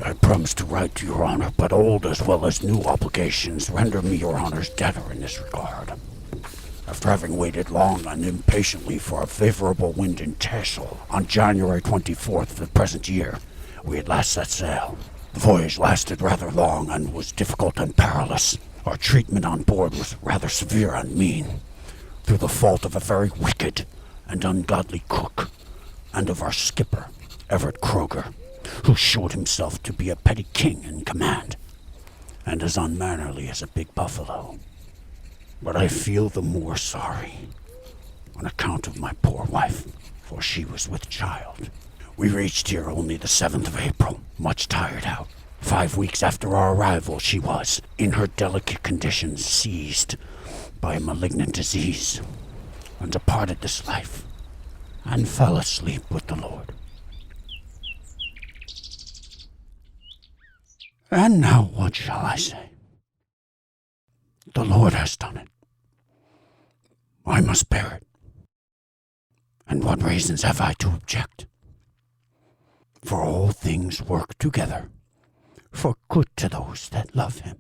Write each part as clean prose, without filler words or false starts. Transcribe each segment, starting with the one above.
I promise to write to your honor, but old as well as new obligations render me your honor's debtor in this regard. After having waited long and impatiently for a favorable wind in Texel on January 24th of the present year, we at last set sail. The voyage lasted rather long and was difficult and perilous. Our treatment on board was rather severe and mean, through the fault of a very wicked and ungodly cook, and of our skipper, Everett Kroger, who showed himself to be a petty king in command, and as unmannerly as a big buffalo. But I feel the more sorry on account of my poor wife, for she was with child. We reached here only the 7th of April, much tired out. 5 weeks after our arrival, she was, in her delicate condition, seized by a malignant disease, and departed this life, and fell asleep with the Lord. And now what shall I say? The Lord has done it. I must bear it. And what reasons have I to object? For all things work together for good to those that love him.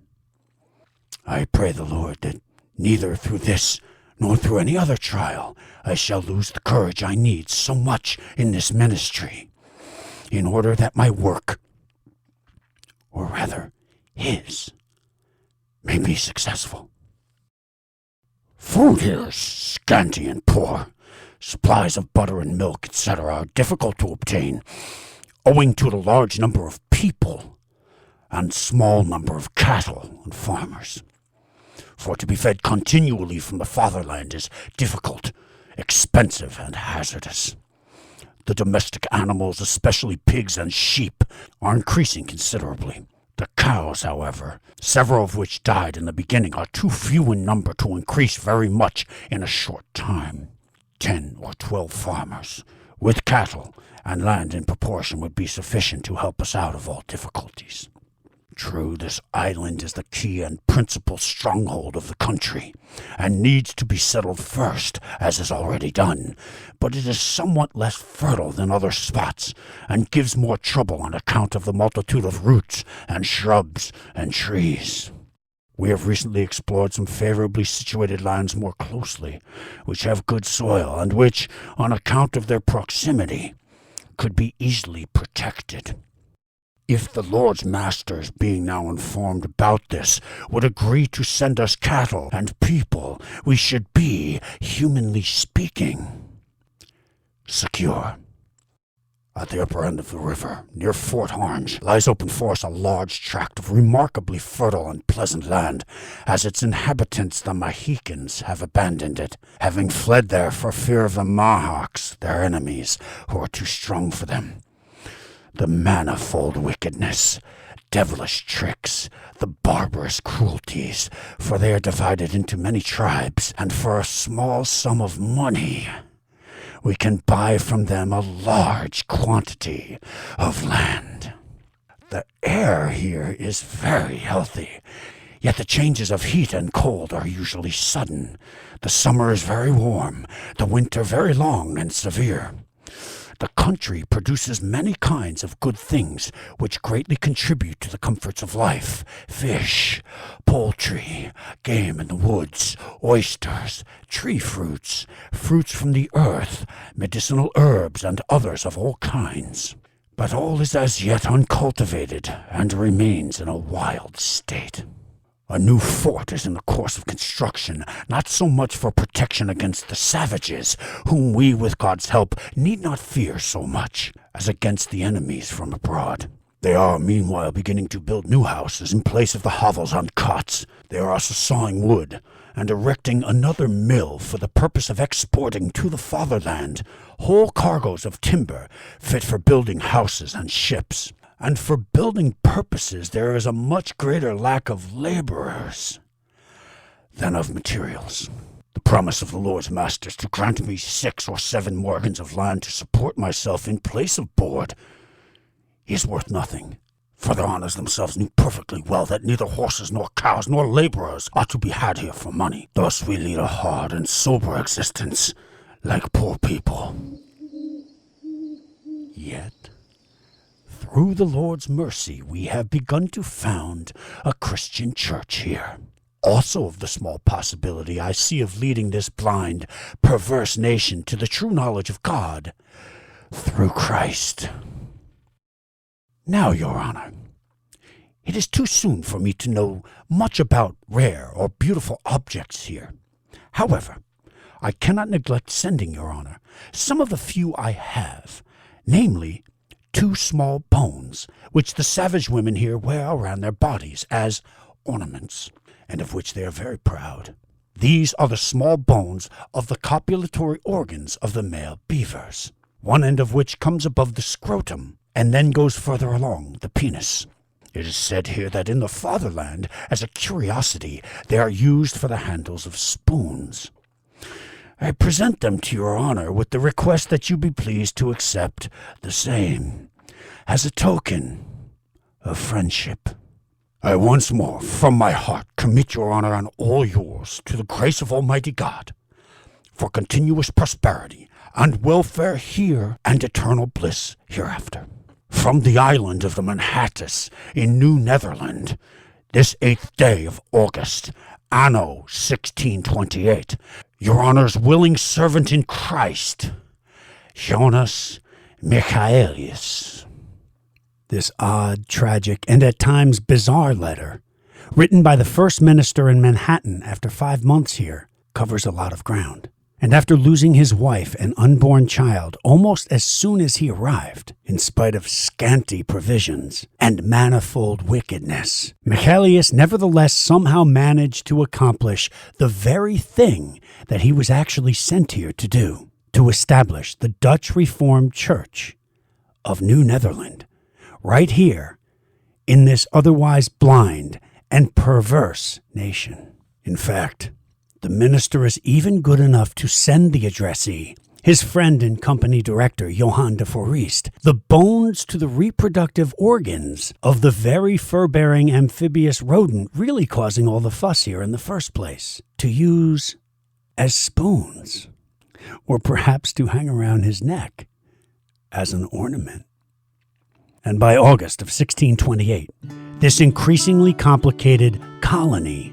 I pray the Lord that neither through this nor through any other trial I shall lose the courage I need so much in this ministry, in order that my work, or rather his, may be successful. Food here is scanty and poor. Supplies of butter and milk, etc., are difficult to obtain, owing to the large number of people and small number of cattle and farmers. For to be fed continually from the fatherland is difficult, expensive, and hazardous. The domestic animals, especially pigs and sheep, are increasing considerably. The cows, however, several of which died in the beginning, are too few in number to increase very much in a short time. 10 or 12 farmers, with cattle and land in proportion, would be sufficient to help us out of all difficulties. True, this island is the key and principal stronghold of the country, and needs to be settled first, as is already done, but it is somewhat less fertile than other spots, and gives more trouble on account of the multitude of roots and shrubs and trees. We have recently explored some favorably situated lands more closely, which have good soil, and which, on account of their proximity, could be easily protected. If the Lord's masters, being now informed about this, would agree to send us cattle and people, we should be, humanly speaking, secure. At the upper end of the river, near Fort Orange, lies open for us a large tract of remarkably fertile and pleasant land, as its inhabitants, the Mohicans, have abandoned it, having fled there for fear of the Mohawks, their enemies, who are too strong for them. The manifold wickedness, devilish tricks, the barbarous cruelties, for they are divided into many tribes, and for a small sum of money we can buy from them a large quantity of land. The air here is very healthy, yet the changes of heat and cold are usually sudden. The summer is very warm, the winter very long and severe. The country produces many kinds of good things which greatly contribute to the comforts of life: fish, poultry, game in the woods, oysters, tree fruits, fruits from the earth, medicinal herbs, and others of all kinds. But all is as yet uncultivated and remains in a wild state. A new fort is in the course of construction, not so much for protection against the savages, whom we, with God's help, need not fear so much, as against the enemies from abroad. They are, meanwhile, beginning to build new houses in place of the hovels and cots. They are also sawing wood, and erecting another mill for the purpose of exporting to the fatherland whole cargoes of timber fit for building houses and ships. And for building purposes there is a much greater lack of laborers than of materials. The promise of the Lord's masters to grant me 6 or 7 morgens of land to support myself in place of board is worth nothing, for the honors themselves knew perfectly well that neither horses nor cows nor laborers ought to be had here for money. Thus we lead a hard and sober existence, like poor people. Yet through the Lord's mercy, we have begun to found a Christian church here. Also of the small possibility I see of leading this blind, perverse nation to the true knowledge of God through Christ. Now, Your Honor, it is too soon for me to know much about rare or beautiful objects here. However, I cannot neglect sending, Your Honor, some of the few I have, namely 2 small bones, which the savage women here wear around their bodies as ornaments, and of which they are very proud. These are the small bones of the copulatory organs of the male beavers, one end of which comes above the scrotum, and then goes further along the penis. It is said here that in the fatherland, as a curiosity, they are used for the handles of spoons. I present them to Your Honor with the request that you be pleased to accept the same, as a token of friendship. I once more, from my heart, commit Your Honor and all yours to the grace of Almighty God, for continuous prosperity and welfare here and eternal bliss hereafter. From the island of the Manhattas in New Netherland, this 8th day of August, anno 1628, Your Honor's willing servant in Christ, Jonas Michaelius. This odd, tragic, and at times bizarre letter, written by the first minister in Manhattan after 5 months here, covers a lot of ground. And after losing his wife and unborn child almost as soon as he arrived, in spite of scanty provisions and manifold wickedness, Michaelius nevertheless somehow managed to accomplish the very thing that he was actually sent here to do, to establish the Dutch Reformed Church of New Netherland, right here in this otherwise blind and perverse nation. In fact, the minister is even good enough to send the addressee, his friend and company director, Johann de Forest, the bones to the reproductive organs of the very fur-bearing amphibious rodent really causing all the fuss here in the first place, to use as spoons, or perhaps to hang around his neck as an ornament. And by August of 1628, this increasingly complicated colony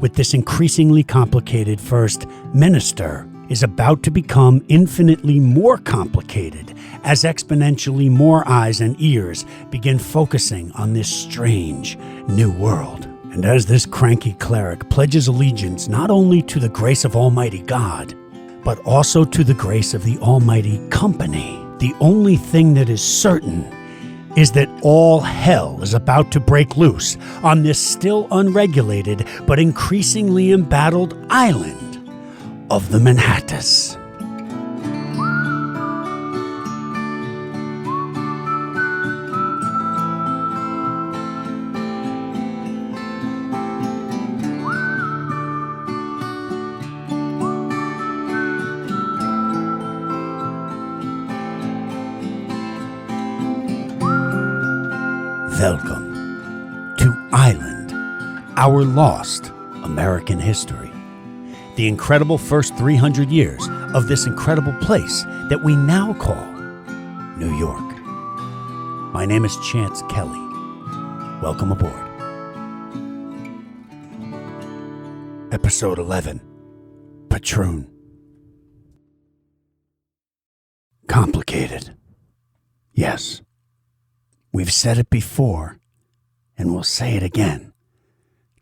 with this increasingly complicated first minister is about to become infinitely more complicated as exponentially more eyes and ears begin focusing on this strange new world. And as this cranky cleric pledges allegiance not only to the grace of Almighty God, but also to the grace of the Almighty Company, the only thing that is certain is that all hell is about to break loose on this still unregulated but increasingly embattled island of the Manhattas. Welcome to Island, our lost American history. The incredible first 300 years of this incredible place that we now call New York. My name is Chance Kelly. Welcome aboard. Episode 11, Patroon. Complicated. Yes. We've said it before, and we'll say it again.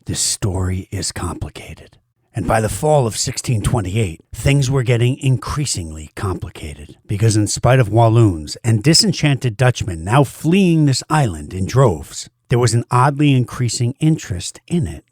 This story is complicated. And by the fall of 1628, things were getting increasingly complicated, because in spite of Walloons and disenchanted Dutchmen now fleeing this island in droves, there was an oddly increasing interest in it.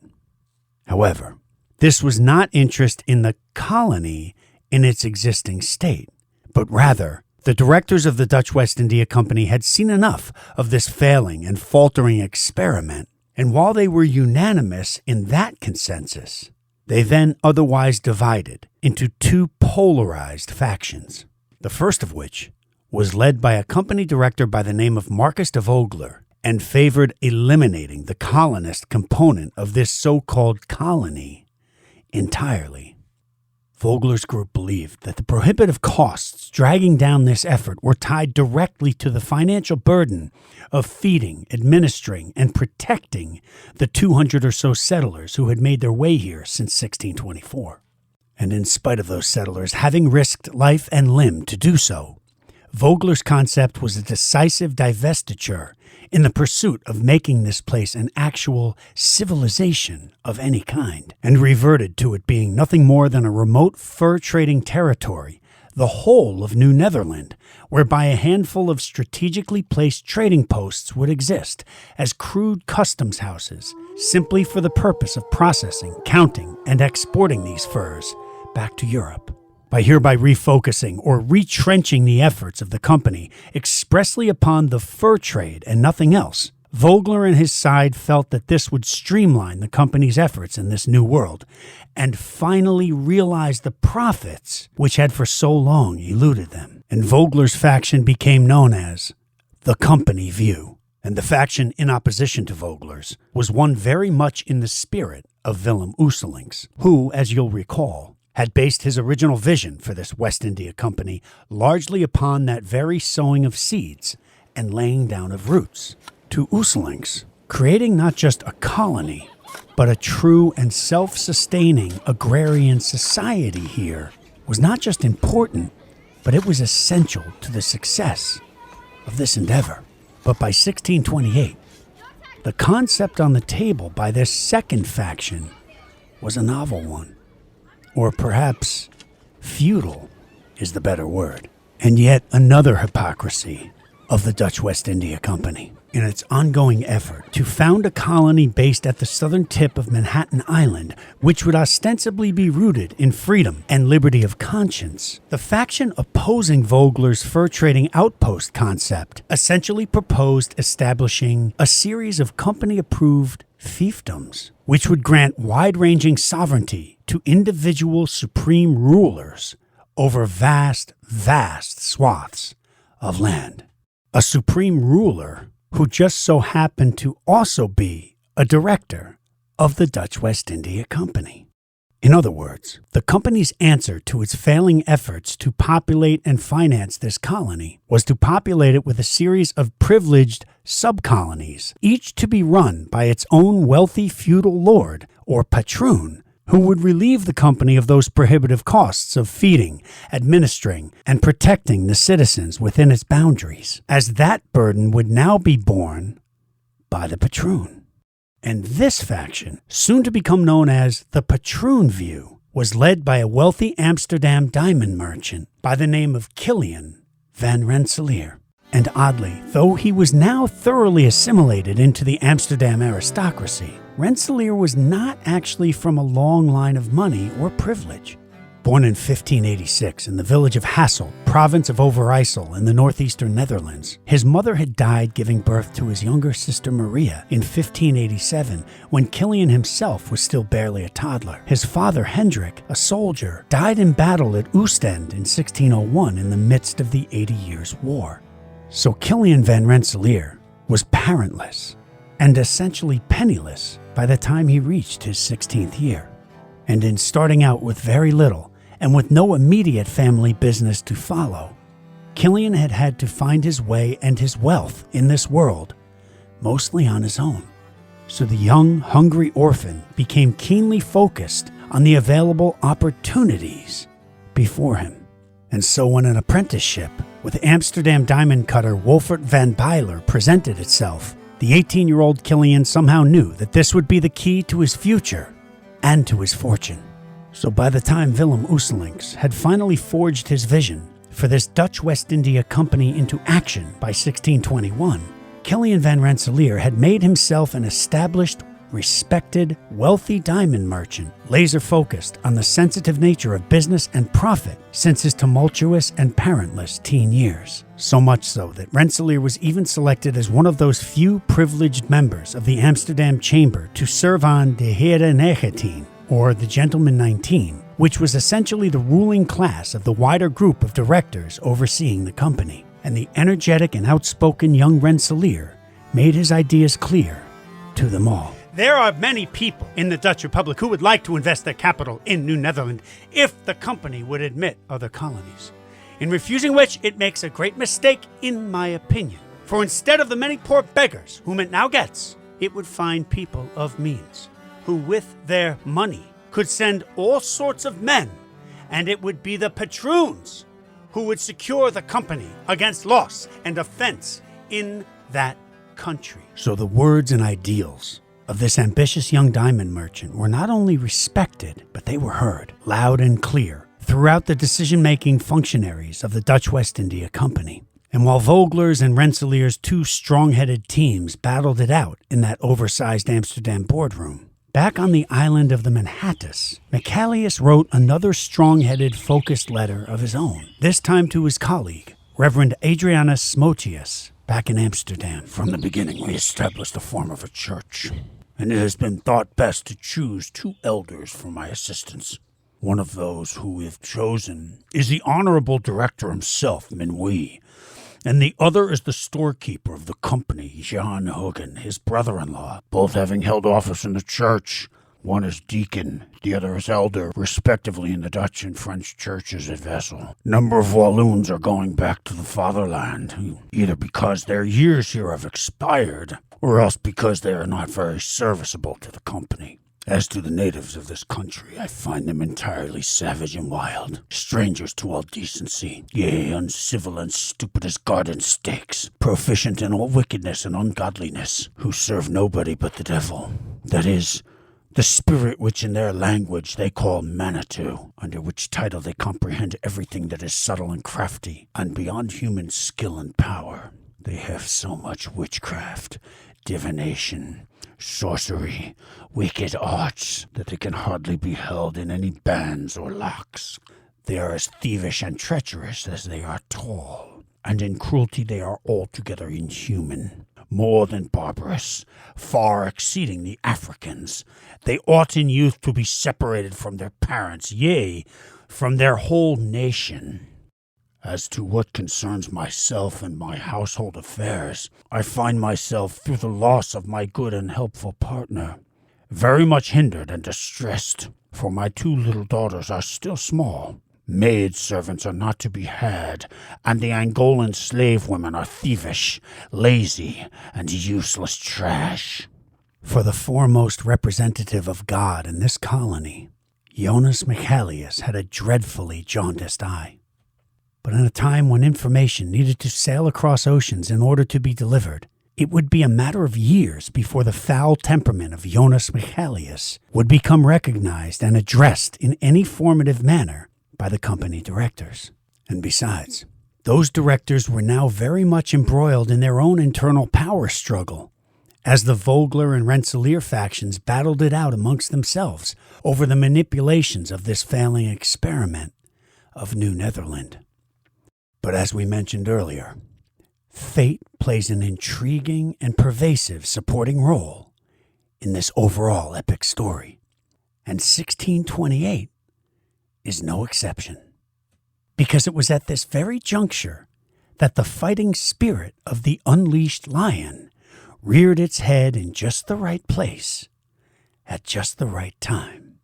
However, this was not interest in the colony in its existing state, but rather the directors of the Dutch West India Company had seen enough of this failing and faltering experiment, and while they were unanimous in that consensus, they then otherwise divided into 2 polarized factions, the first of which was led by a company director by the name of Marcus de Vogler and favored eliminating the colonist component of this so-called colony entirely. Vogler's group believed that the prohibitive costs dragging down this effort were tied directly to the financial burden of feeding, administering, and protecting the 200 or so settlers who had made their way here since 1624. And in spite of those settlers having risked life and limb to do so, Vogler's concept was a decisive divestiture in the pursuit of making this place an actual civilization of any kind, and reverted to it being nothing more than a remote fur-trading territory, the whole of New Netherland, whereby a handful of strategically placed trading posts would exist as crude customs houses, simply for the purpose of processing, counting, and exporting these furs back to Europe. By hereby refocusing or retrenching the efforts of the company expressly upon the fur trade and nothing else, Vogler and his side felt that this would streamline the company's efforts in this new world and finally realize the profits which had for so long eluded them. And Vogler's faction became known as the Company View. And the faction in opposition to Vogler's was one very much in the spirit of Willem Usselink's, who, as you'll recall, had based his original vision for this West India Company largely upon that very sowing of seeds and laying down of roots. To Usselink's, creating not just a colony, but a true and self-sustaining agrarian society here was not just important, but it was essential to the success of this endeavor. But by 1628, the concept on the table by this second faction was a novel one. Or perhaps feudal is the better word. And yet another hypocrisy of the Dutch West India Company in its ongoing effort to found a colony based at the southern tip of Manhattan Island, which would ostensibly be rooted in freedom and liberty of conscience. The faction opposing Vogler's fur trading outpost concept essentially proposed establishing a series of company-approved fiefdoms, which would grant wide-ranging sovereignty to individual supreme rulers over vast, vast swaths of land. A supreme ruler who just so happened to also be a director of the Dutch West India Company. In other words, the company's answer to its failing efforts to populate and finance this colony was to populate it with a series of privileged sub-colonies, each to be run by its own wealthy feudal lord, or patroon, who would relieve the company of those prohibitive costs of feeding, administering, and protecting the citizens within its boundaries, as that burden would now be borne by the patroon. And this faction, soon to become known as the Patroon View, was led by a wealthy Amsterdam diamond merchant by the name of Kilian van Rensselaer. And oddly, though he was now thoroughly assimilated into the Amsterdam aristocracy, Rensselaer was not actually from a long line of money or privilege. Born in 1586 in the village of Hasselt, province of Overijssel in the northeastern Netherlands, his mother had died giving birth to his younger sister Maria in 1587 when Kilian himself was still barely a toddler. His father Hendrik, a soldier, died in battle at Oostende in 1601 in the midst of the 80 Years' War. So Kilian van Rensselaer was parentless and essentially penniless by the time he reached his 16th year. And in starting out with very little and with no immediate family business to follow, Kilian had had to find his way and his wealth in this world mostly on his own. So the young, hungry orphan became keenly focused on the available opportunities before him. And so when an apprenticeship with Amsterdam diamond cutter Wolfert van Byler presented itself, the 18-year-old Kilian somehow knew that this would be the key to his future and to his fortune. So by the time Willem Usselink's had finally forged his vision for this Dutch West India Company into action by 1621, Kilian van Rensselaer had made himself an established, respected, wealthy diamond merchant, laser-focused on the sensitive nature of business and profit since his tumultuous and parentless teen years. So much so that Rensselaer was even selected as one of those few privileged members of the Amsterdam Chamber to serve on de Heren 19, or the Gentleman 19, which was essentially the ruling class of the wider group of directors overseeing the company. And the energetic and outspoken young Rensselaer made his ideas clear to them all. There are many people in the Dutch Republic who would like to invest their capital in New Netherland if the company would admit other colonies. In refusing which, it makes a great mistake, in my opinion. For instead of the many poor beggars whom it now gets, it would find people of means, who with their money could send all sorts of men, and it would be the patroons who would secure the company against loss and offense in that country. So the words and ideals of this ambitious young diamond merchant were not only respected, but they were heard loud and clear throughout the decision-making functionaries of the Dutch West India Company. And while Vogler's and Rensselaer's two strong-headed teams battled it out in that oversized Amsterdam boardroom, back on the island of the Manhattas, Michaelius wrote another strong-headed, focused letter of his own, this time to his colleague, Reverend Adrianus Smotius, back in Amsterdam. From the beginning, we established a form of a church, and it has been thought best to choose 2 elders for my assistance. One of those who we have chosen is the Honorable Director himself, Minui, and the other is the storekeeper of the company, Jan Hogan, his brother-in-law, both having held office in the church. One is deacon, the other is elder, respectively in the Dutch and French churches at Wessel. Number of Walloons are going back to the fatherland, either because their years here have expired, or else because they are not very serviceable to the company. As to the natives of this country, I find them entirely savage and wild, strangers to all decency, yea, uncivil and stupid as garden stakes, proficient in all wickedness and ungodliness, who serve nobody but the devil, that is, the spirit which in their language they call Manitou, under which title they comprehend everything that is subtle and crafty, and beyond human skill and power. They have so much witchcraft, divination, sorcery, wicked arts, that they can hardly be held in any bands or locks. They are as thievish and treacherous as they are tall, and in cruelty they are altogether inhuman, more than barbarous, far exceeding the Africans. They ought in youth to be separated from their parents, yea, from their whole nation. As to what concerns myself and my household affairs, I find myself, through the loss of my good and helpful partner, very much hindered and distressed, for my 2 little daughters are still small. Maid servants are not to be had, and the Angolan slave women are thievish, lazy, and useless trash. For the foremost representative of God in this colony, Jonas Michaelius had a dreadfully jaundiced eye. But in a time when information needed to sail across oceans in order to be delivered, it would be a matter of years before the foul temperament of Jonas Michaelius would become recognized and addressed in any formative manner by the company directors. And besides, those directors were now very much embroiled in their own internal power struggle, as the Vogler and Rensselaer factions battled it out amongst themselves over the manipulations of this failing experiment of New Netherland. But as we mentioned earlier, fate plays an intriguing and pervasive supporting role in this overall epic story, and 1628 is no exception. Because it was at this very juncture that the fighting spirit of the unleashed lion reared its head in just the right place, at just the right time,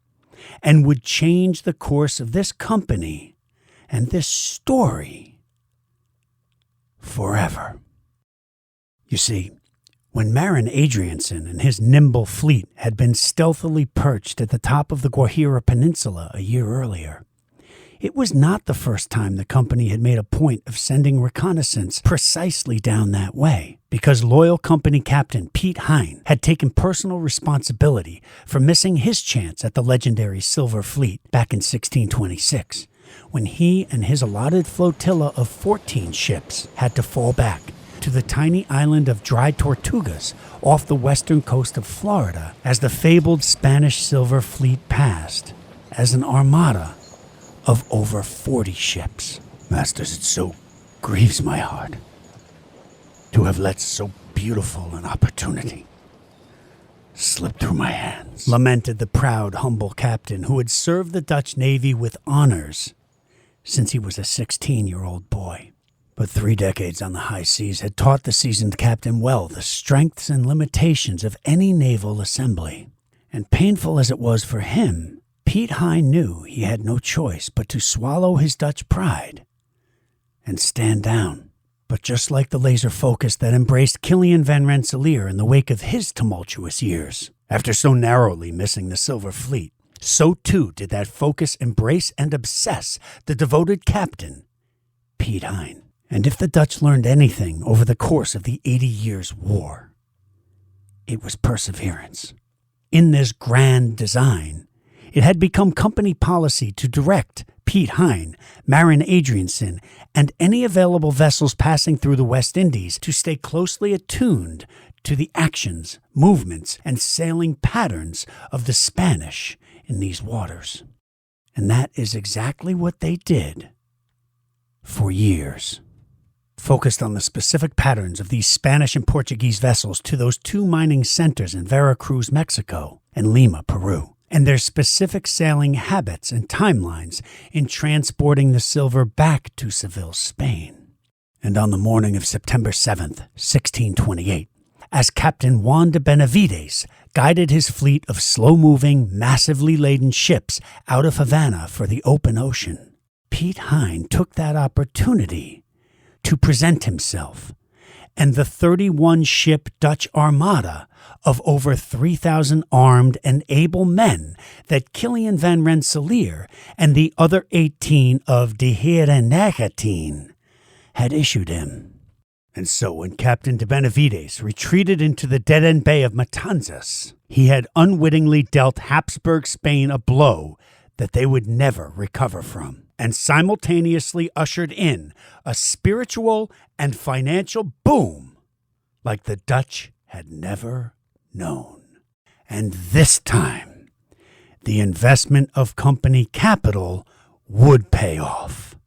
and would change the course of this company and this story forever. You see, when Marin Adrianson and his nimble fleet had been stealthily perched at the top of the Guajira Peninsula a year earlier, it was not the first time the company had made a point of sending reconnaissance precisely down that way, because loyal company captain Pete Hine had taken personal responsibility for missing his chance at the legendary Silver Fleet back in 1626. When he and his allotted flotilla of 14 ships had to fall back to the tiny island of Dry Tortugas off the western coast of Florida as the fabled Spanish Silver Fleet passed as an armada of over 40 ships. Masters, it so grieves my heart to have let so beautiful an opportunity slip through my hands, lamented the proud, humble captain who had served the Dutch Navy with honors since he was a 16-year-old boy. But 3 decades on the high seas had taught the seasoned captain well the strengths and limitations of any naval assembly. And painful as it was for him, Piet Hein knew he had no choice but to swallow his Dutch pride and stand down. But just like the laser focus that embraced Kilian van Rensselaer in the wake of his tumultuous years, after so narrowly missing the Silver Fleet, so too did that focus embrace and obsess the devoted captain, Piet Hein. And if the Dutch learned anything over the course of the 80 Years' War, it was perseverance. In this grand design, it had become company policy to direct Piet Hein, Marin Adrianson, and any available vessels passing through the West Indies to stay closely attuned to the actions, movements, and sailing patterns of the Spanish in these waters. And that is exactly what they did for years. Focused on the specific patterns of these Spanish and Portuguese vessels to those 2 mining centers in Veracruz, Mexico, and Lima, Peru, and their specific sailing habits and timelines in transporting the silver back to Seville, Spain. And on the morning of September 7th, 1628, as Captain Juan de Benavides guided his fleet of slow-moving, massively laden ships out of Havana for the open ocean, Piet Hein took that opportunity to present himself and the 31-ship Dutch armada of over 3,000 armed and able men that Kilian van Rensselaer and the other 18 of de Heren 19 had issued him. And so when Captain de Benavides retreated into the dead-end bay of Matanzas, he had unwittingly dealt Habsburg Spain a blow that they would never recover from, and simultaneously ushered in a spiritual and financial boom like the Dutch had never known. And this time, the investment of company capital would pay off.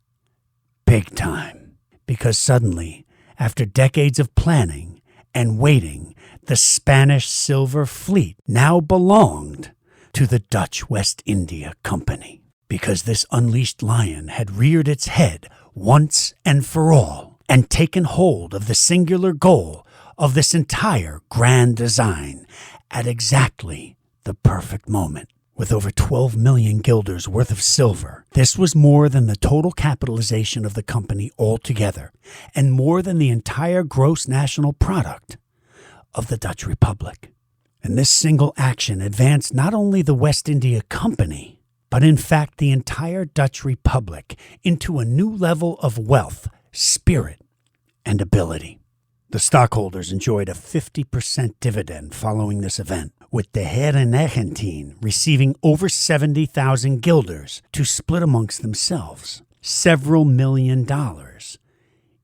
Big time. Because suddenly, after decades of planning and waiting, the Spanish Silver Fleet now belonged to the Dutch West India Company. Because this unleashed lion had reared its head once and for all and taken hold of the singular goal of this entire grand design at exactly the perfect moment. With over 12 million guilders worth of silver, this was more than the total capitalization of the company altogether, and more than the entire gross national product of the Dutch Republic. And this single action advanced not only the West India Company, but in fact the entire Dutch Republic into a new level of wealth, spirit, and ability. The stockholders enjoyed a 50% dividend following this event, with de Heren 19 receiving over 70,000 guilders to split amongst themselves, several $1 million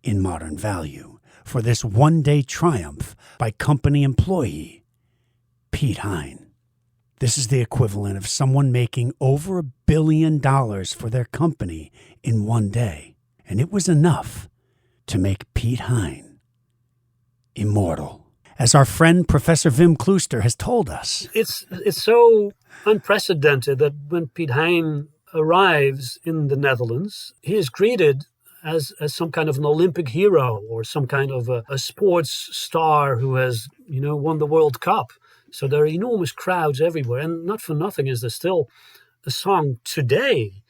in modern value, for this one-day triumph by company employee Piet Hein. This is the equivalent of someone making over $1 billion for their company in one day, and it was enough to make Piet Hein immortal. As our friend Professor Wim Klooster has told us, It's so unprecedented that when Piet Hein arrives in the Netherlands, he is greeted as some kind of an Olympic hero or some kind of a sports star who has, won the World Cup. So there are enormous crowds everywhere. And not for nothing is there still a song today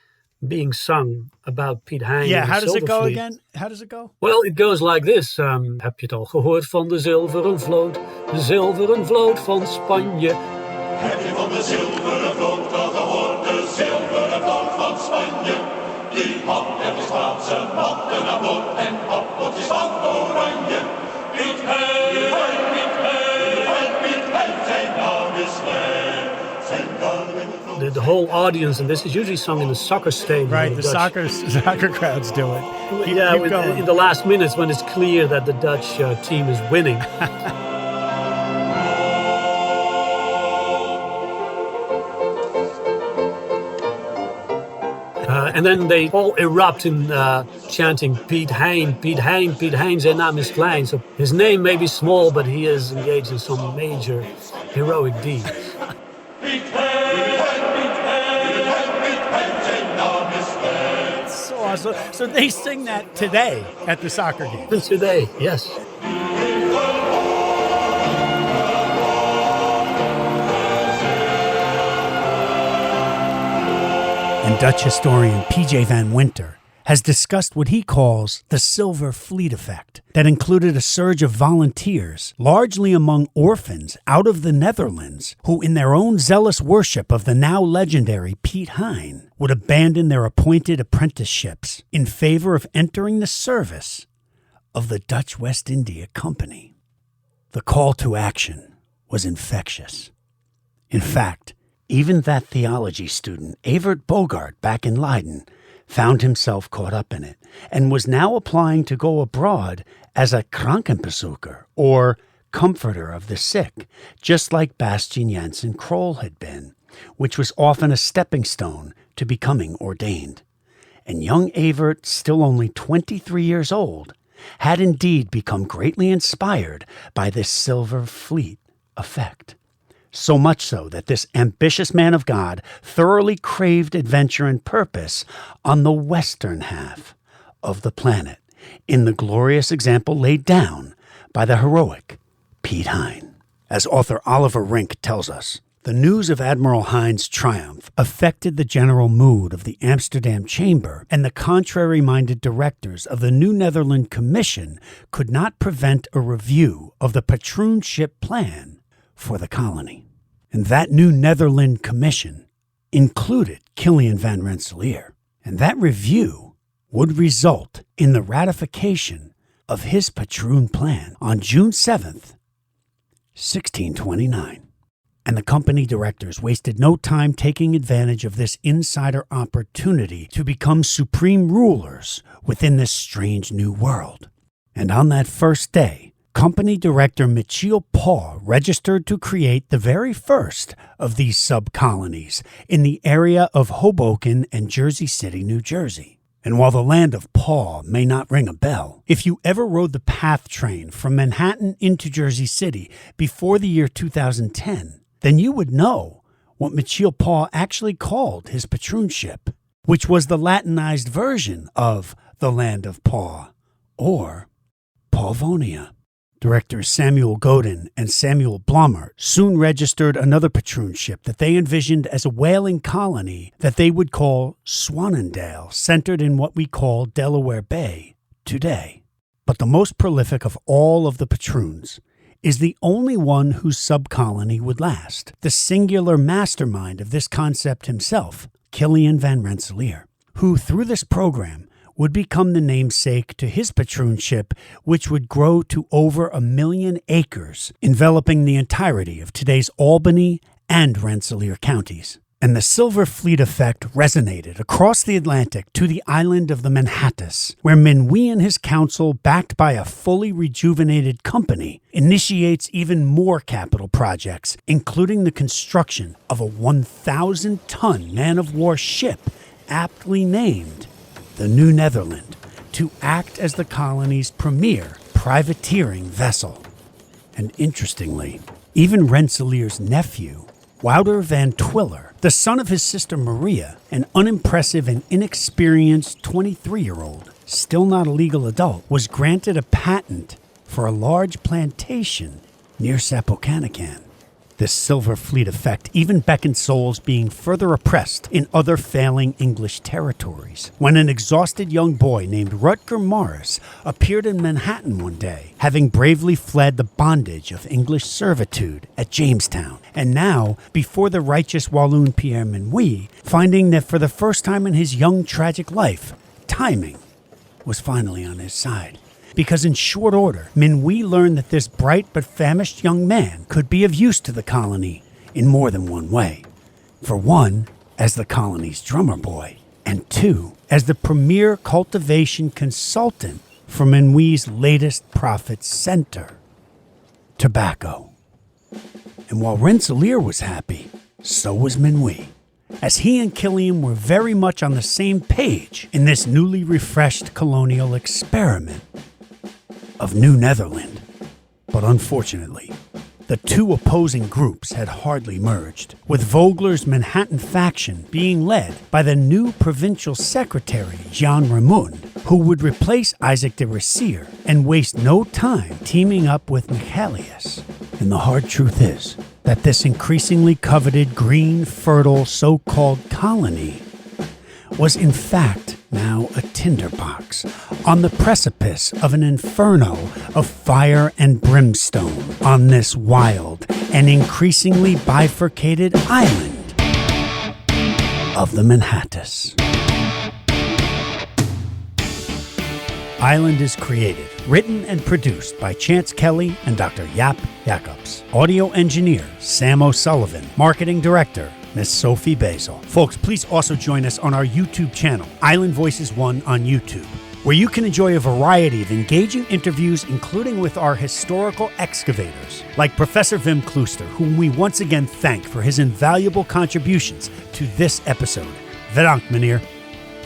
being sung about Piet Hein. yeah, and the how does it go Silverfleet. again? How does it go? Well, it goes like this. Heb je het al gehoord van de zilveren vloot? De zilveren vloot van Spanje. Heb je van de zilveren vloot al gehoord? De zilveren vloot van Spanje. Die had er de Spaanse machten aan boord en appeltjes van oranje. Piet Hein, Piet Hein, Piet Hein, zijn naam is Hein. Zijn naam is The whole audience, and this is usually sung in a soccer stadium. Right, in the Dutch. soccer crowds do it. Keep going. In the last minutes when it's clear that the Dutch team is winning. And then they all erupt in chanting Piet Hein, Piet Hein, Piet Hein, zijn naam is klein. So his name may be small, but he is engaged in some major heroic deeds. Piet Hein, Piet Hein, Piet Hein, zijn naam is Hein. So So they sing that today at the soccer game. Even today, yes. And Dutch historian P.J. Van Winter has discussed what he calls the Silver Fleet effect that included a surge of volunteers, largely among orphans out of the Netherlands, who in their own zealous worship of the now legendary Piet Hein would abandon their appointed apprenticeships in favor of entering the service of the Dutch West India Company. The call to action was infectious. In fact, even that theology student, Evert Bogart, back in Leiden, found himself caught up in it and was now applying to go abroad as a krankenbezoeker, or comforter of the sick, just like Bastian Jansen Kroll had been, which was often a stepping stone to becoming ordained. And young Evert, still only 23 years old, had indeed become greatly inspired by this Silver Fleet effect. So much so that this ambitious man of God thoroughly craved adventure and purpose on the western half of the planet, in the glorious example laid down by the heroic Piet Hein. As author Oliver Rink tells us, the news of Admiral Hein's triumph affected the general mood of the Amsterdam Chamber, and the contrary-minded directors of the New Netherland Commission could not prevent a review of the Patroon ship plan for the colony. And that New Netherland Commission included Kilian van Rensselaer, and that review would result in the ratification of his Patroon plan on June 7th, 1629. And the company directors wasted no time taking advantage of this insider opportunity to become supreme rulers within this strange new world. And on that first day, Company Director Michiel Paw registered to create the very first of these sub-colonies in the area of Hoboken and Jersey City, New Jersey. And while the land of Paw may not ring a bell, if you ever rode the PATH train from Manhattan into Jersey City before the year 2010, then you would know what Michiel Paw actually called his Patroon ship, which was the Latinized version of the land of Paw, or Pawvonia. Directors Samuel Godin and Samuel Blommaert soon registered another Patroon ship that they envisioned as a whaling colony that they would call Swannendale, centered in what we call Delaware Bay today. But the most prolific of all of the Patroons is the only one whose sub-colony would last, the singular mastermind of this concept himself, Kilian van Rensselaer, who through this program would become the namesake to his Patroon ship, which would grow to over 1 million acres, enveloping the entirety of today's Albany and Rensselaer counties. And the Silver Fleet effect resonated across the Atlantic to the island of the Manhattas, where Minuit and his council, backed by a fully rejuvenated company, initiates even more capital projects, including the construction of a 1,000-ton man-of-war ship aptly named the New Netherland, to act as the colony's premier privateering vessel. And interestingly, even Rensselaer's nephew, Wouter van Twiller, the son of his sister Maria, an unimpressive and inexperienced 23-year-old, still not a legal adult, was granted a patent for a large plantation near Sapocanacan. This Silver Fleet effect even beckoned souls being further oppressed in other failing English territories, when an exhausted young boy named Rutger Morris appeared in Manhattan one day, having bravely fled the bondage of English servitude at Jamestown, and now, before the righteous Walloon Pierre Minuit, finding that for the first time in his young tragic life, timing was finally on his side. Because in short order, Minuit learned that this bright but famished young man could be of use to the colony in more than one way. For one, as the colony's drummer boy, and two, as the premier cultivation consultant for Minuit's latest profit center, tobacco. And while Rensselaer was happy, so was Minuit, as he and Kilian were very much on the same page in this newly refreshed colonial experiment of New Netherland. But unfortunately, The two opposing groups had hardly merged, with Vogler's Manhattan faction being led by the new provincial secretary, Jean Ramun, who would replace Isaac de Ressier and waste no time teaming up with Michaelius. And the hard truth is that this increasingly coveted green, fertile, so-called colony was in fact now a tinderbox on the precipice of an inferno of fire and brimstone on this wild and increasingly bifurcated island of the Manhattan. Island is created, written and produced by Chance Kelly and Dr. Yap Jacobs. Audio engineer, Sam O'Sullivan. Marketing director, Miss Sophie Basil. Folks, please also join us on our YouTube channel, Island Voices 1 on YouTube, where you can enjoy a variety of engaging interviews, including with our historical excavators, like Professor Wim Klooster, whom we once again thank for his invaluable contributions to this episode. Bedankt, meneer.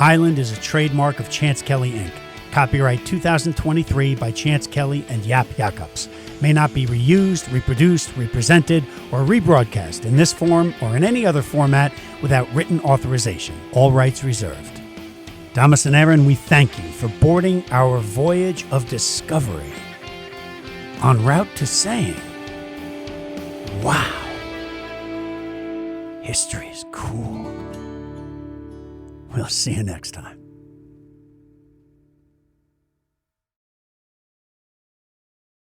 Island is a trademark of Chance Kelly, Inc., copyright 2023 by Chance Kelly and Yap Jacobs. May not be reused, reproduced, represented, or rebroadcast in this form or in any other format without written authorization. All rights reserved. Damas and Aaron, we thank you for boarding our voyage of discovery en route to saying, wow, history is cool. We'll see you next time.